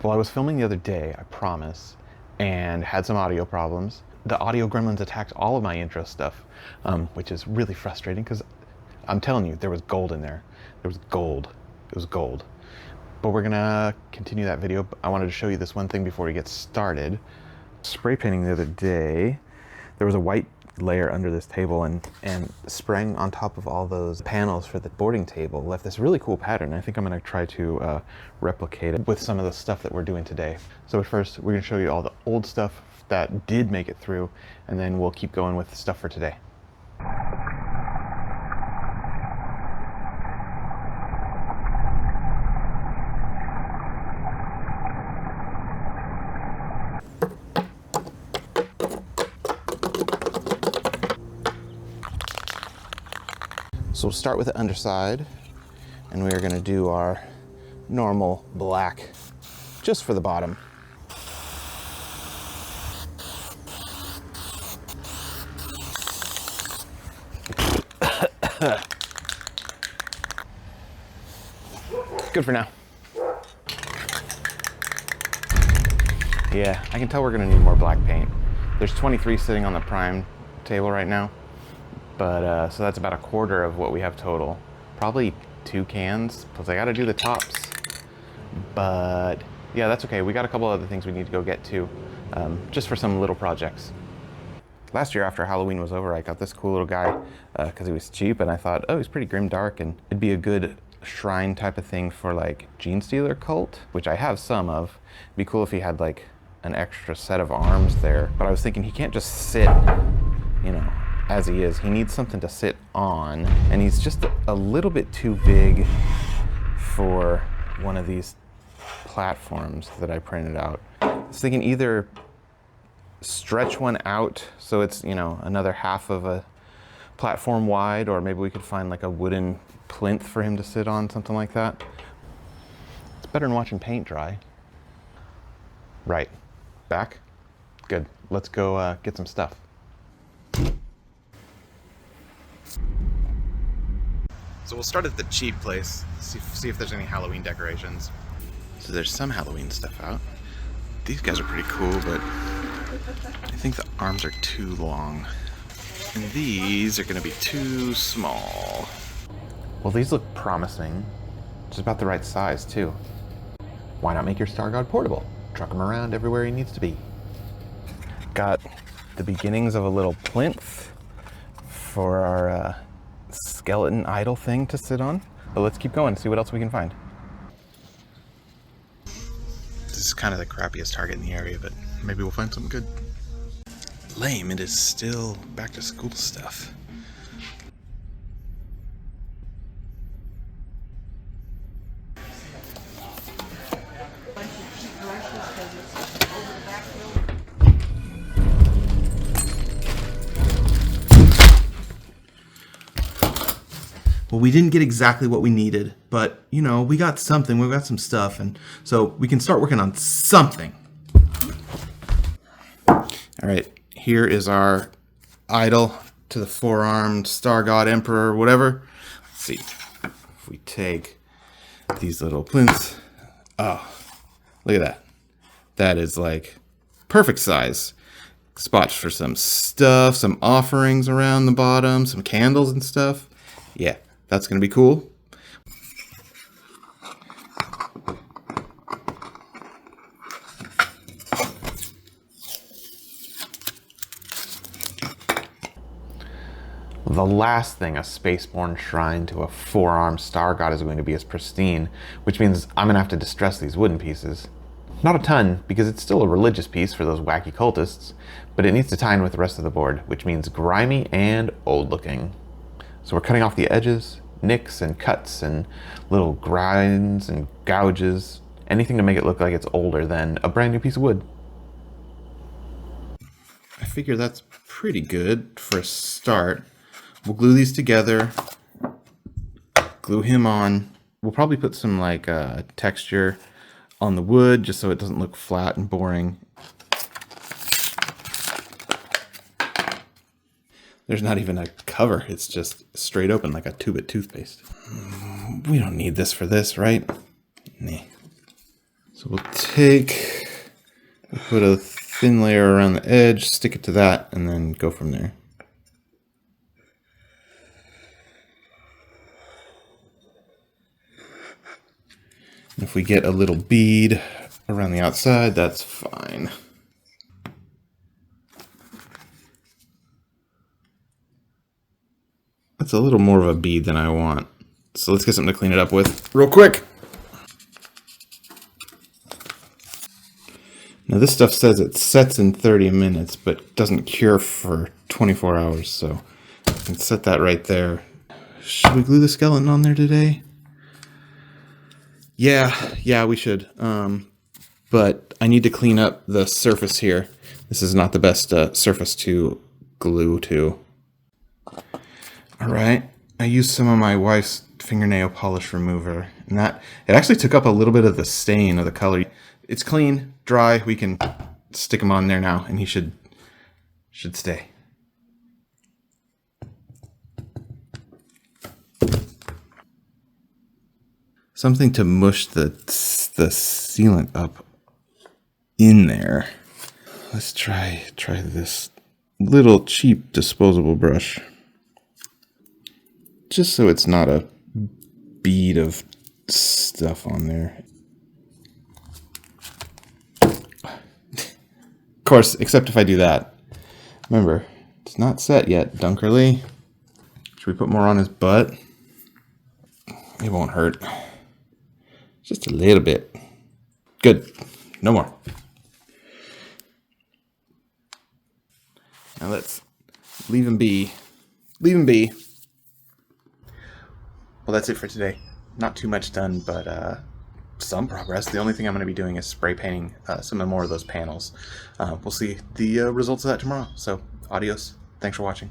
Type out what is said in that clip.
Well, I was filming the other day, I promise, and had some audio problems. The audio gremlins attacked all of my intro stuff, which is really frustrating because I'm telling you, there was gold in there. There was gold. It was gold. But we're gonna continue that video. I wanted to show you this one thing before we get started. Spray painting the other day, there was a white layer under this table, and spraying on top of all those panels for the boarding table left this really cool pattern. I think I'm going to try to replicate it with some of the stuff that we're doing today. So at first we're going to show you all the old stuff that did make it through, and then we'll keep going with the stuff for today. So we'll start with the underside, and we are going to do our normal black just for the bottom. Good for now. Yeah, I can tell we're going to need more black paint. There's 23 sitting on the prime table right now. But, so that's about a quarter of what we have total. Probably 2 cans, plus I gotta do the tops. But, yeah, that's okay. We got a couple other things we need to go get to, just for some little projects. Last year after Halloween was over, I got this cool little guy, because he was cheap, and I thought, oh, he's pretty grim dark, and it'd be a good shrine type of thing for, like, Gene Stealer cult, which I have some of. It'd be cool if he had, like, an extra set of arms there. But I was thinking he can't just sit, you know, as he is. He needs something to sit on, and he's just a little bit too big for one of these platforms that I printed out. I was thinking either stretch one out so it's, you know, another half of a platform wide, or maybe we could find like a wooden plinth for him to sit on, something like that. It's better than watching paint dry. Right. Back? Good. Let's go get some stuff. So we'll start at the cheap place, see if there's any Halloween decorations. So there's some Halloween stuff out. These guys are pretty cool, but I think the arms are too long. And these are gonna be too small. Well, these look promising. Just about the right size, too. Why not make your Star God portable? Truck him around everywhere he needs to be. Got the beginnings of a little plinth for our skeleton idol thing to sit on. But let's keep going and see what else we can find. This is kind of the crappiest target in the area, but maybe we'll find something good. Lame, it is still back to school stuff. Well, we didn't get exactly what we needed, but, you know, we got something. We got some stuff, and so we can start working on something. All right, here is our idol to the four-armed Star God Emperor, whatever. Let's see if we take these little plinths. Oh, look at that. That is like perfect size. Spots for some stuff, some offerings around the bottom, some candles and stuff. Yeah. That's going to be cool. The last thing a spaceborne shrine to a four-armed star god is going to be is pristine, which means I'm going to have to distress these wooden pieces. Not a ton, because it's still a religious piece for those wacky cultists, but it needs to tie in with the rest of the board, which means grimy and old-looking. So we're cutting off the edges, nicks and cuts and little grinds and gouges, anything to make it look like it's older than a brand new piece of wood. I figure that's pretty good for a start. We'll glue these together, glue him on. We'll probably put some like texture on the wood just so it doesn't look flat and boring. There's not even a cover. It's just straight open like a tube of toothpaste. We don't need this for this, right? Nah. So So we'll put a thin layer around the edge, stick it to that, and then go from there. If we get a little bead around the outside, that's fine. That's a little more of a bead than I want. So let's get something to clean it up with real quick. Now this stuff says it sets in 30 minutes, but doesn't cure for 24 hours, so I can set that right there. Should we glue the skeleton on there today? Yeah, we should. But I need to clean up the surface here. This is not the best surface to glue to. Alright, I used some of my wife's fingernail polish remover, and it actually took up a little bit of the stain of the color. It's clean, dry, we can stick him on there now, and he should stay. Something to mush the sealant up in there. Let's try this little cheap disposable brush. Just so it's not a bead of stuff on there. Of course, except if I do that. Remember, it's not set yet, Dunkerley. Should we put more on his butt? It won't hurt. Just a little bit. Good. No more. Now let's leave him be. Leave him be. Well, that's it for today. Not too much done, but some progress. The only thing I'm going to be doing is spray painting some more of those panels. We'll see the results of that tomorrow. So, adios. Thanks for watching.